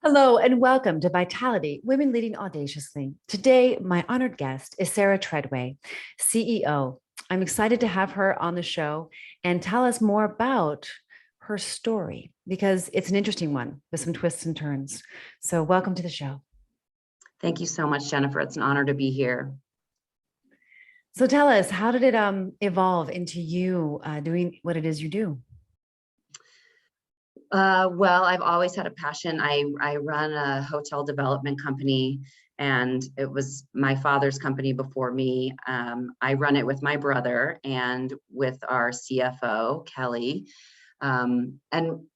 Hello and welcome to Vitality, Women Leading Audaciously. Today, my honored guest is Sarah Treadway, CEO. I'm excited to have her on the show and tell us more about her story because it's an interesting one with some twists and turns. So, welcome to the show. Thank you so much, Jennifer. It's an honor to be here. So, tell us, how did it evolve into you doing what it is you do? Well, I've always had a passion. I run a hotel development company, and it was my father's company before me. I run it with my brother and with our CFO, Kelly. And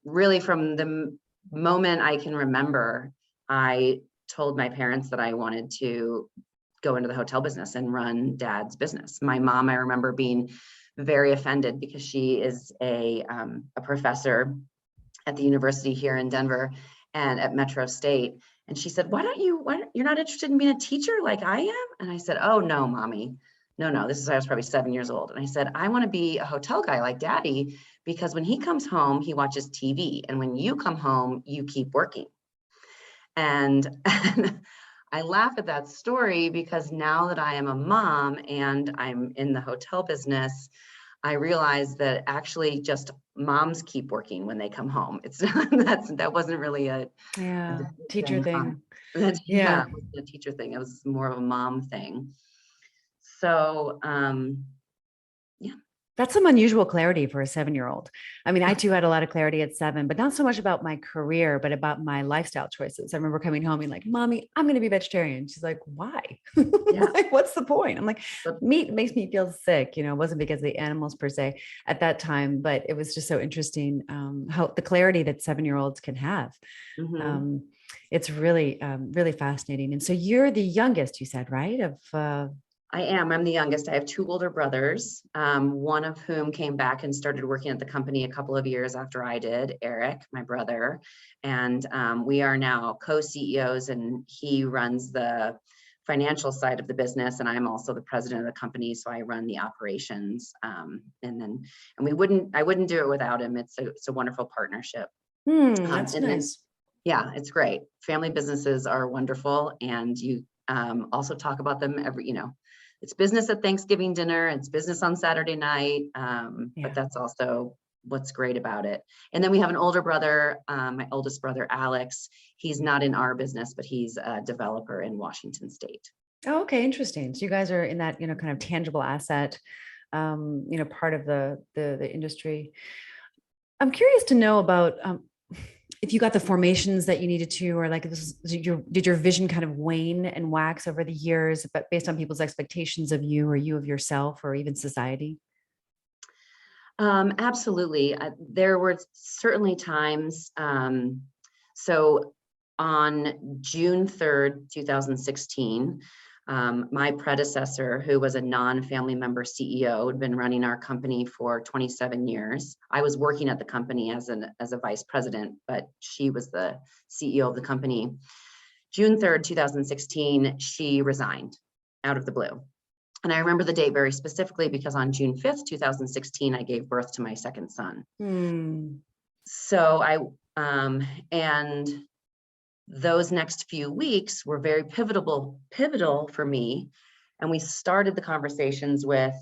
really from the moment I can remember, I told my parents that I wanted to go into the hotel business and run Dad's business. My mom, I remember being very offended because she is a professor at the university here in Denver and at Metro State. And she said, you're not interested in being a teacher like I am? And I said, oh no, mommy, no, I was probably 7 years old. And I said, I want to be a hotel guy like Daddy, because when he comes home, he watches TV. And when you come home, you keep working. And I laugh at that story because now that I am a mom and I'm in the hotel business, I realized that actually just moms keep working when they come home. It's that wasn't really a teacher thing. Yeah, it wasn't a teacher thing. It was more of a mom thing. So yeah. That's some unusual clarity for a 7-year-old. I mean, I too had a lot of clarity at 7, but not so much about my career, but about my lifestyle choices. I remember coming home and like, Mommy, I'm going to be vegetarian. She's like, why? Yeah. Like, what's the point? I'm like, meat makes me feel sick. You know, it wasn't because of the animals per se at that time, but it was just so interesting how the clarity that 7-year-olds can have. Mm-hmm. It's really, really fascinating. And so you're the youngest, you said, right? I am. I'm the youngest. I have 2 older brothers, one of whom came back and started working at the company a couple of years after I did, Eric, my brother. And we are now co-CEOs, and he runs the financial side of the business, and I'm also the president of the company, so I run the operations. And I wouldn't do it without him. It's a wonderful partnership. That's nice. Yeah, it's great. Family businesses are wonderful, and you also talk about them it's business at Thanksgiving dinner, it's business on Saturday night, but that's also what's great about it. And then we have an older brother, my oldest brother, Alex. He's not in our business, but he's a developer in Washington State. Oh, okay, interesting. So you guys are in that, kind of tangible asset, part of the industry. I'm curious to know about if you got the formations that you needed to, or like did your vision kind of wane and wax over the years, but based on people's expectations of you or you of yourself or even society? Absolutely. There were certainly times. So on June 3rd, 2016, my predecessor, who was a non-family member CEO, had been running our company for 27 years. I was working at the company as a vice president, but she was the CEO of the company. June 3rd, 2016, she resigned out of the blue. And I remember the date very specifically because on June 5th, 2016, I gave birth to my second son. So and those next few weeks were very pivotal for me. And we started the conversations with,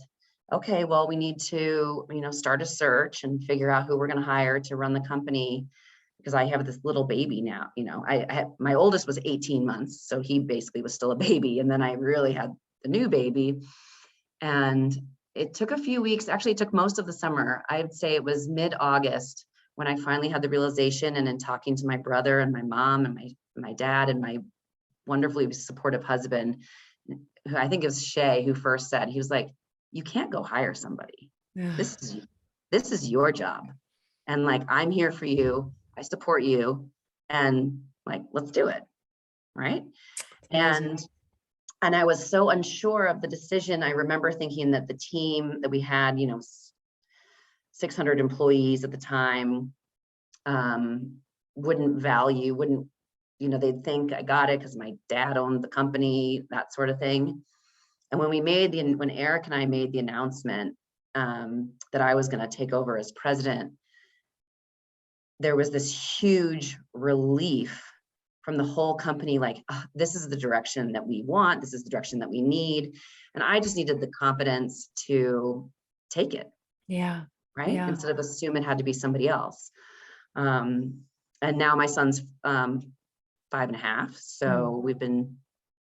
okay, well, we need to, start a search and figure out who we're going to hire to run the company, because I have this little baby now. My oldest was 18 months, so he basically was still a baby. And then I really had the new baby. And it took a few weeks. Actually, it took most of the summer. I'd say it was mid-August when I finally had the realization, and in talking to my brother and my mom and my dad and my wonderfully supportive husband, who I think it was Shay, who first said, he was like, you can't go hire somebody. This is your job. And like, I'm here for you. I support you. And like, let's do it. Right. And I was so unsure of the decision. I remember thinking that the team that we had, 600 employees at the time, wouldn't, they'd think I got it because my dad owned the company, that sort of thing. And when Eric and I made the announcement that I was going to take over as president, there was this huge relief from the whole company, like, "Oh, this is the direction that we want. This is the direction that we need." And I just needed the confidence to take it, Yeah. right? Yeah. Instead of assume it had to be somebody else. And now my son's 5.5. So we've been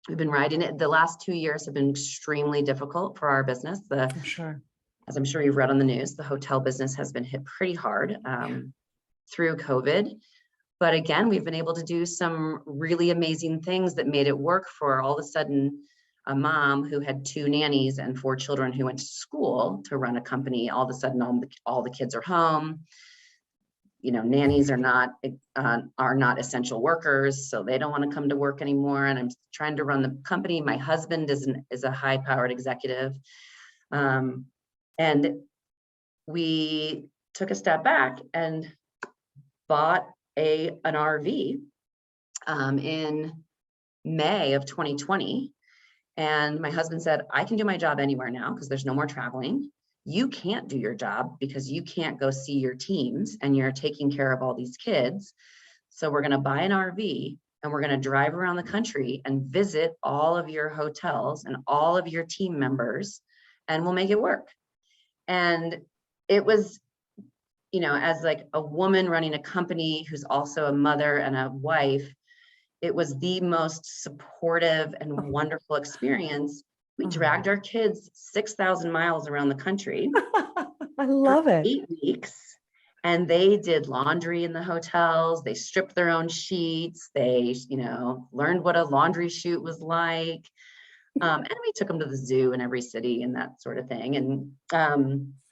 riding it. The last 2 years have been extremely difficult for our business. I'm sure. As I'm sure you've read on the news, the hotel business has been hit pretty hard through COVID. But again, we've been able to do some really amazing things that made it work for all of a sudden a mom who had 2 nannies and 4 children who went to school to run a company. All of a sudden, all the kids are home. Nannies are not essential workers, so they don't want to come to work anymore. And I'm trying to run the company. My husband is a high-powered executive, and we took a step back and bought an RV in May of 2020. And my husband said, "I can do my job anywhere now because there's no more traveling. You can't do your job because you can't go see your teams and you're taking care of all these kids. So we're going to buy an RV and we're going to drive around the country and visit all of your hotels and all of your team members, and we'll make it work." And it was, as like a woman running a company who's also a mother and a wife, it was the most supportive and wonderful experience. We dragged our kids 6,000 miles around the country I for love it. 8 weeks, and they did laundry in the hotels. They stripped their own sheets. They, learned what a laundry chute was like. And we took them to the zoo in every city and that sort of thing. And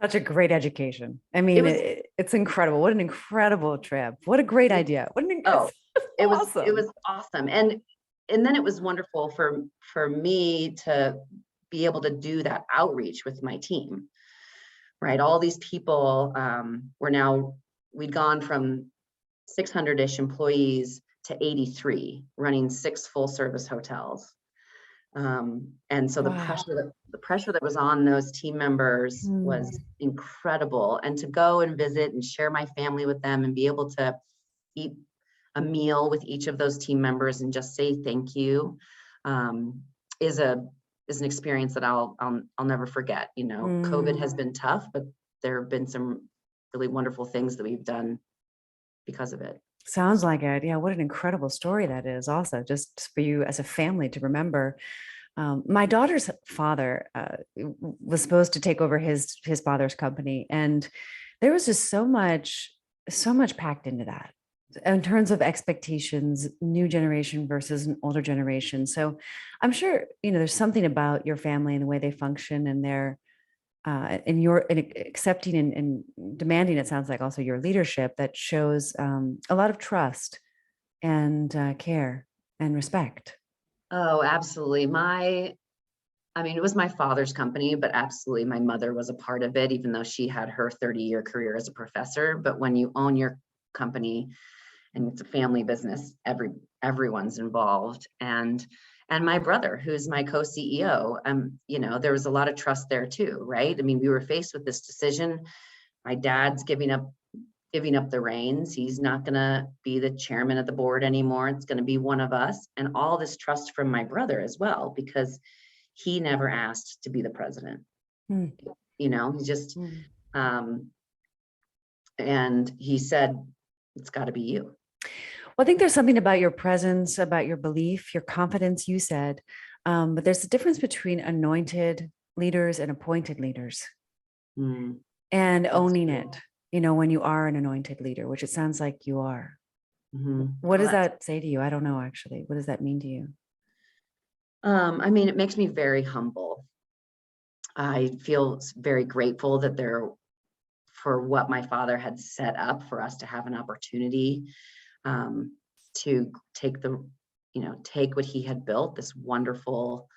Such a great education. I it mean, was, it's incredible. What an incredible trip. What a great idea. oh, it Awesome. was awesome. And then it was wonderful for me to be able to do that outreach with my team, right? All these people we'd gone from 600-ish employees to 83, running 6 full service hotels. And so the pressure that was on those team members was incredible. And to go and visit and share my family with them and be able to eat a meal with each of those team members and just say thank you is an experience that I'll never forget. COVID has been tough, but there have been some really wonderful things that we've done because of it. Sounds like it. Yeah. What an incredible story that is also just for you as a family to remember. My daughter's father was supposed to take over his father's company. And there was just so much packed into that in terms of expectations, new generation versus an older generation. So I'm sure, there's something about your family and the way they function and their and accepting and demanding, it sounds like also your leadership that shows a lot of trust and care and respect. Oh, absolutely. It was my father's company, but absolutely my mother was a part of it, even though she had her 30-year career as a professor. But when you own your company and it's a family business, everyone's involved. And my brother, who's my co-CEO, there was a lot of trust there too, right? We were faced with this decision. My dad's giving up the reins. He's not going to be the chairman of the board anymore. It's going to be one of us. And all this trust from my brother as well, because he never asked to be the president. He just, and he said, "It's got to be you." Well, I think there's something about your presence, about your belief, your confidence, you said, but there's a difference between anointed leaders and appointed leaders and owning it, when you are an anointed leader, which it sounds like you are. What does that say to you? I don't know, actually. What does that mean to you? It makes me very humble. I feel very grateful that for what my father had set up for us to have an opportunity to take what he had built, this wonderful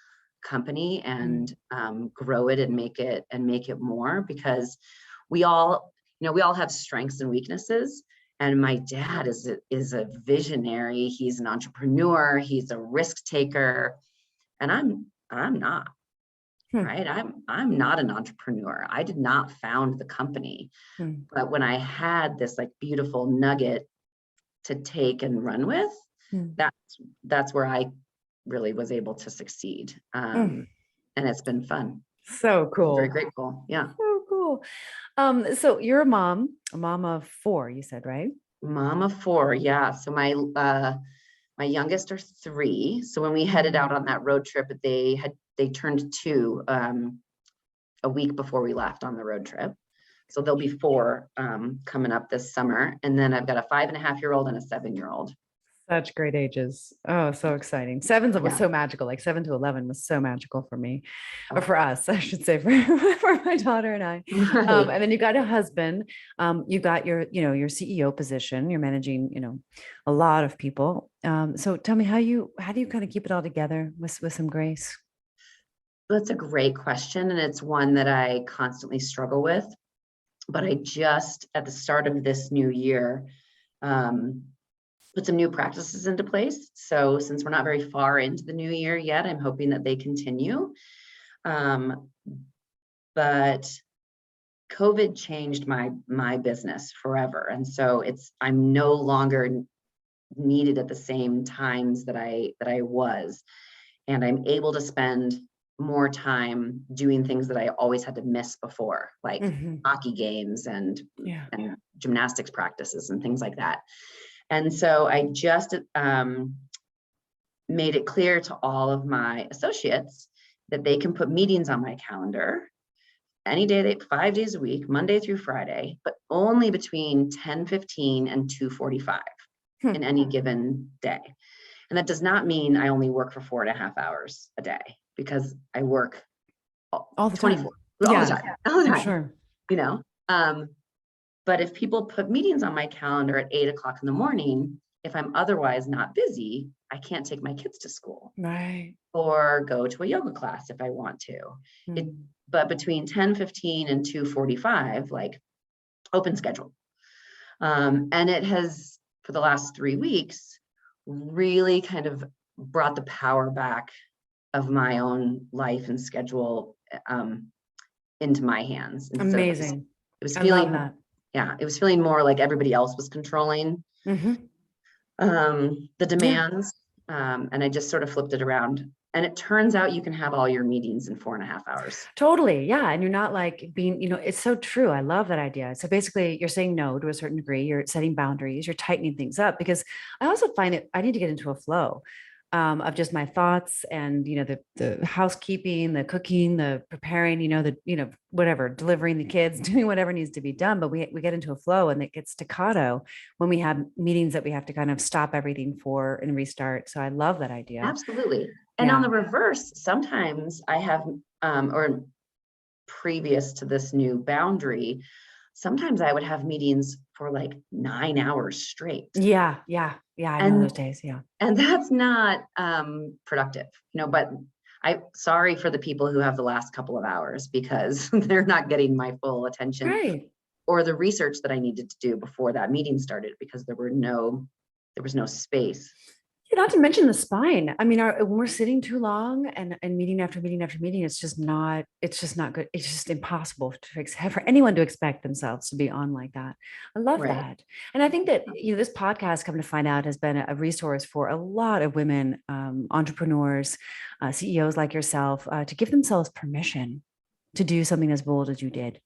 company, and grow it and make it more, because we all have strengths and weaknesses. And my dad is a visionary. He's an entrepreneur. He's a risk taker. And I'm not, right? I'm not an entrepreneur. I did not found the company. But when I had this beautiful nugget to take and run with, Mm. that's where I really was able to succeed. Mm. And it's been fun. So I'm very cool. grateful. Yeah. So cool. So you're a mom of 4, you said, right? Mom of 4. Yeah. So my youngest are 3. So when we headed out on that road trip, they turned 2 a week before we left on the road trip. So there'll be 4 coming up this summer. And then I've got a 5.5-year-old and a 7-year-old. Such great ages. Oh, so exciting. 7 was Yeah. so magical. Like 7 to 11 was so magical for me, or Oh. for us, I should say, for my daughter and I. Right. And then you got a husband. You got your, your CEO position. You're managing, a lot of people. So tell me how do you kind of keep it all together with some grace? That's a great question. And it's one that I constantly struggle with. But I just, at the start of this new year, put some new practices into place. So since we're not very far into the new year yet, I'm hoping that they continue. But COVID changed my business forever. And so I'm no longer needed at the same times that I was. And I'm able to spend more time doing things that I always had to miss before, like hockey games and gymnastics practices and things like that. And so I just made it clear to all of my associates that they can put meetings on my calendar any day, 5 days a week, Monday through Friday, but only between 10:15 and 2:45 in any given day. And that does not mean I only work for 4.5 hours a day, because I work all the 24, time. all the time, all the time, sure. But if people put meetings on my calendar at 8:00 in the morning, if I'm otherwise not busy, I can't take my kids to school, Right. or go to a yoga class if I want to. But between 10:15 and 2:45, like, open schedule. And it has, for the last 3 weeks, really kind of brought the power back of my own life and schedule into my hands. Amazing. It was I feeling, love that. yeah, it was feeling more like everybody else was controlling the demands. And I just sort of flipped it around. And it turns out you can have all your meetings in 4.5 hours. Totally. Yeah. And you're not like being, it's so true. I love that idea. So basically you're saying no to a certain degree, you're setting boundaries, you're tightening things up, because I also find it, I need to get into a flow of just my thoughts and, the housekeeping, the cooking, the preparing, whatever, delivering the kids, doing whatever needs to be done. But we get into a flow, and it gets staccato when we have meetings that we have to kind of stop everything for and restart. So I love that idea. Absolutely. And on the reverse, sometimes I have, or previous to this new boundary, sometimes I would have meetings for like 9 hours straight. Yeah. I know those days. Yeah. And that's not productive, but sorry for the people who have the last couple of hours, because they're not getting my full attention, Right, or the research that I needed to do before that meeting started, because there was no space. Not to mention the spine. I mean, when we're sitting too long and meeting after meeting after meeting, it's just not good. It's just impossible for anyone to expect themselves to be on like that. I love that. And I think that, this podcast, come to find out, has been a resource for a lot of women, entrepreneurs, CEOs like yourself, to give themselves permission to do something as bold as you did.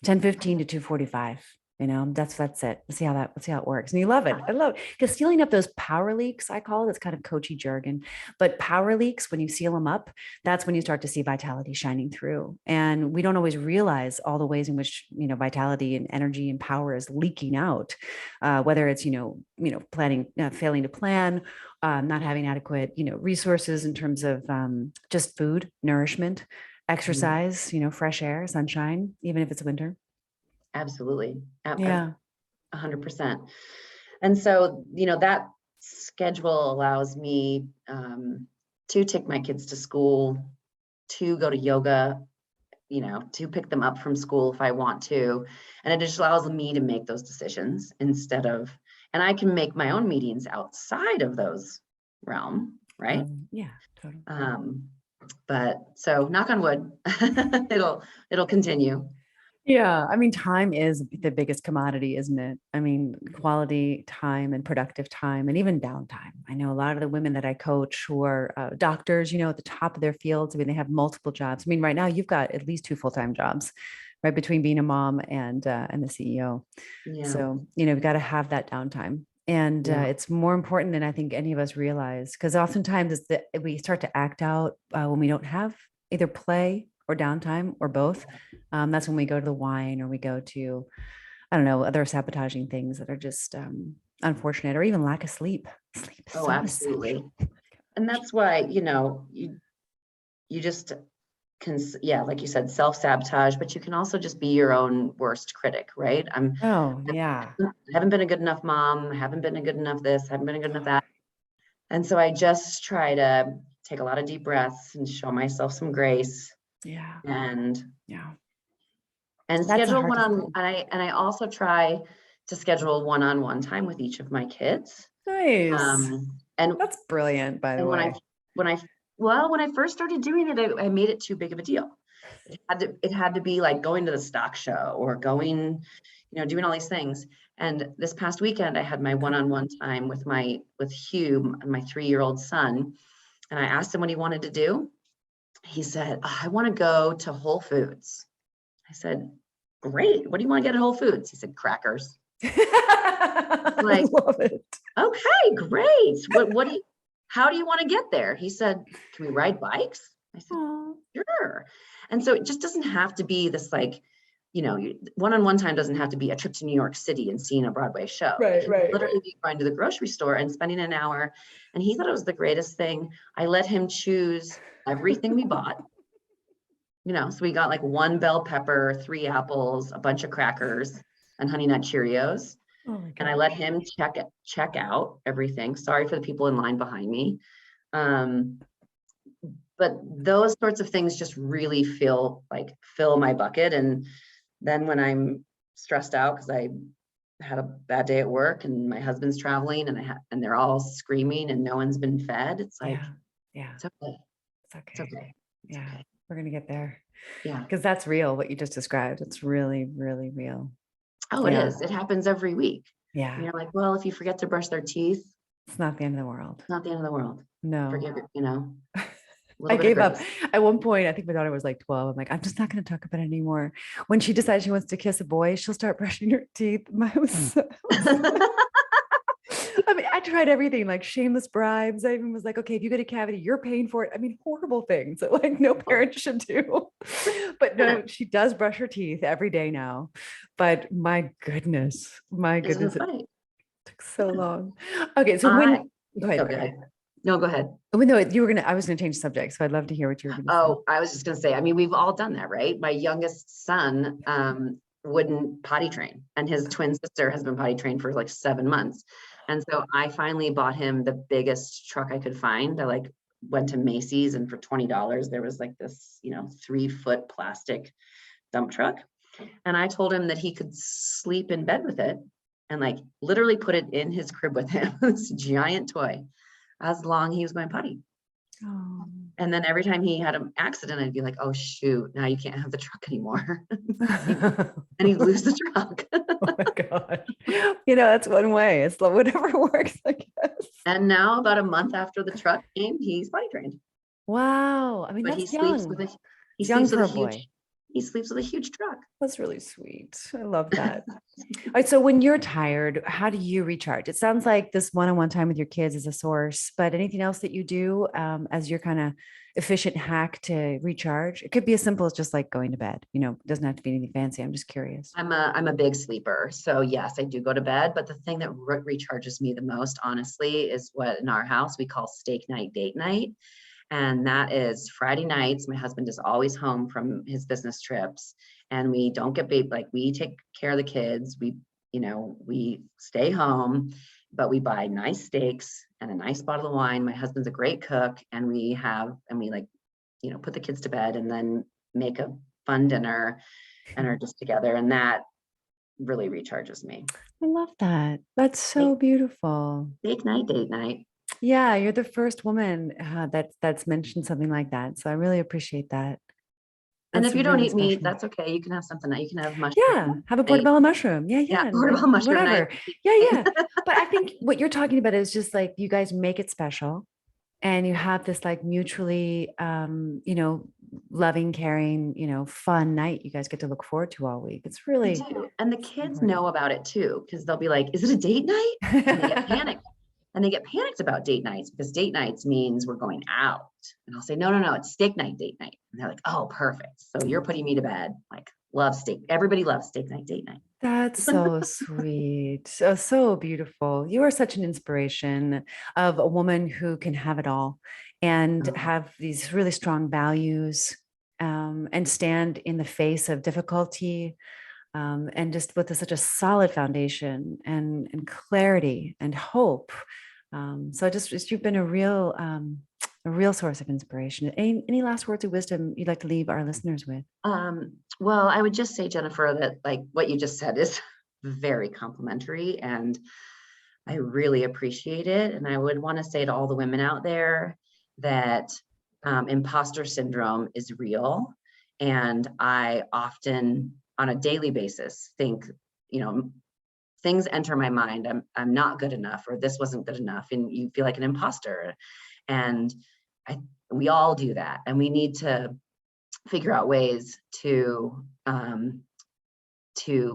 10:15 to 2:45. That's it. Let's see how it works. And you love it. I love it, because sealing up those power leaks, I call it, it's kind of coachy jargon, but power leaks, when you seal them up, that's when you start to see vitality shining through. And we don't always realize all the ways in which, vitality and energy and power is leaking out, whether it's, planning, failing to plan, not having adequate, resources in terms of just food, nourishment, exercise, fresh air, sunshine, even if it's winter. Absolutely. Yeah. 100%. And so, that schedule allows me to take my kids to school, to go to yoga, to pick them up from school if I want to. And it just allows me to make those decisions and I can make my own meetings outside of those realm, right? Yeah, totally. But so, knock on wood, it'll continue. Yeah, I mean, time is the biggest commodity, isn't it? I mean, quality time and productive time and even downtime. I know a lot of the women that I coach who are doctors, at the top of their fields. I mean, they have multiple jobs. I mean, right now you've got at least two full-time jobs, right, between being a mom and the CEO. Yeah, So, we've got to have that downtime. And yeah, it's more important than I think any of us realize, because oftentimes it's that we start to act out when we don't have either play or downtime or both. That's when we go to the wine or we go to, I don't know, other sabotaging things that are just unfortunate, or even lack of sleep. Sleep is oh, so essential. absolutely. And that's why, you just can, yeah, like you said, self-sabotage, but you can also just be your own worst critic, right? Oh, I yeah. haven't been a good enough mom, haven't been a good enough this, haven't been a good enough that. And so I just try to take a lot of deep breaths and show myself some grace Yeah. and Yeah. That's the schedule hardest one-on, thing. and I also try to schedule one-on-one time with each of my kids. Nice. And That's brilliant, by the and way. when I well, when I first started doing it, I made it too big of a deal. It had to be like going to the stock show or going, doing all these things. And this past weekend, I had my one-on-one time with Hugh, my 3-year-old son, and I asked him what he wanted to do. He said, "Oh, I want to go to Whole Foods." I said, "Great. What do you want to get at Whole Foods?" He said, "Crackers." I Like, love it. okay, great. What do you, how do you want to get there? He said, "Can we ride bikes?" I said, Aw. "Sure." And so it just doesn't have to be this like, one-on-one time doesn't have to be a trip to New York City and seeing a Broadway show. It Right, can right, right. literally be going to the grocery store and spending an hour. And he thought it was the greatest thing. I let him choose everything we bought. So we got like one bell pepper, 3 apples, a bunch of crackers, and Honey Nut Cheerios. Oh my And I let gosh. him check out everything. Sorry for the people in line behind me. Um, but those sorts of things just really fill my bucket. And then when I'm stressed out because I had a bad day at work and my husband's traveling and they're all screaming and no one's been fed, it's like, Yeah. Yeah. it's okay. It's It's okay. okay. It's Yeah. okay. We're going to get there Yeah. because that's real. What you just described. It's really, really real. Oh, it Yeah. is. It happens every week. And Yeah. you're like, well, if you forget to brush their teeth, It's not the end of the world. it's not the end of the world. No. Forgive it, a I little bit of gave up. grace. At one point, I think my daughter was like 12. I'm like, I'm just not going to talk about it anymore. When she decides she wants to kiss a boy, she'll start brushing her teeth. I mean, I tried everything like shameless bribes. I even was like, okay, if you get a cavity, you're paying for it. I mean, horrible things that like no parent should do. But no, she does brush her teeth every day now. But my Isn't goodness, it it funny? took so long. Okay, so I go ahead. oh, go ahead. No, go ahead. Oh, no, I was going to change the subject. So I'd love to hear what you were going to say. Oh, I was just gonna say, I mean, we've all done that, right? My youngest son wouldn't potty train, and his twin sister has been potty trained for like 7 months. And so I finally bought him the biggest truck I could find. I like went to Macy's, and for $20, there was like this, 3-foot plastic dump truck. And I told him that he could sleep in bed with it and like literally put it in his crib with him, this giant toy, as long he was going potty. Oh. And then every time he had an accident, I'd be like, oh shoot, now you can't have the truck anymore. And he'd lose the truck. Oh my gosh. That's one way. It's like whatever works, I guess. And now about a month after the truck came, he's potty trained. Wow. I mean, But that's young. he Young sleeps with for a a boy. huge he sleeps with a huge truck. That's really sweet. I love that. All right. So when you're tired, how do you recharge? It sounds like this one-on-one time with your kids is a source, but anything else that you do as your kind of efficient hack to recharge? It could be as simple as just like going to bed. It doesn't have to be anything fancy. I'm just curious. I'm a big sleeper. So yes, I do go to bed, but the thing that recharges me the most, honestly, is what in our house we call steak night, date night. And that is Friday nights. My husband is always home from his business trips, and we don't get baby, like we take care of the kids. We stay home, but we buy nice steaks and a nice bottle of wine. My husband's a great cook, and we like, put the kids to bed and then make a fun dinner and are just together. And that really recharges me. I love that. That's so Steak, beautiful. steak night, date night. Yeah, you're the first woman that's mentioned something like that. So I really appreciate that. And That's if you don't really eat meat, special. that's okay. You can have something that you can have Yeah, mushroom have a night. portobello mushroom. Yeah, Yeah, yeah, portobello mushroom night. whatever. Yeah, yeah. But I think what you're talking about is just like you guys make it special, and you have this like mutually, loving, caring, fun night you guys get to look forward to all week. It's We really do. And the kids important. know about it too, because they'll be like, is it a date night? And they get panicked. And they get panicked about date nights because date nights means we're going out. And I'll say, no, no, no, it's steak night, date night. And they're like, oh, perfect. So you're putting me to bed. Like, love steak. Everybody loves steak night, date night. That's so sweet. So beautiful. You are such an inspiration of a woman who can have it all and Oh, have these really strong values, and stand in the face of difficulty, and just with such a solid foundation and clarity and hope. So just you've been a real source of inspiration. Any last words of wisdom you'd like to leave our listeners with? well, I would just say, Jennifer, that like what you just said is very complimentary and I really appreciate it. And I would want to say to all the women out there that imposter syndrome is real. And I often, on a daily basis, think, you know, things enter my mind. I'm not good enough, or this wasn't good enough, and you feel like an imposter. And I, we all do that, and we need to figure out ways to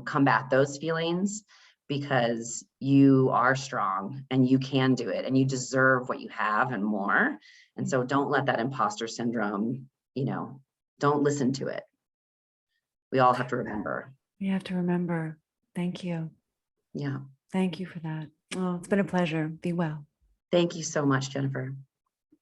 combat those feelings because you are strong and you can do it and you deserve what you have and more. And so don't let that imposter syndrome, don't listen to it. We all have to remember. You have to remember. Thank you. Yeah. Thank you for that. Oh, it's been a pleasure. Be well. Thank you so much, Jennifer.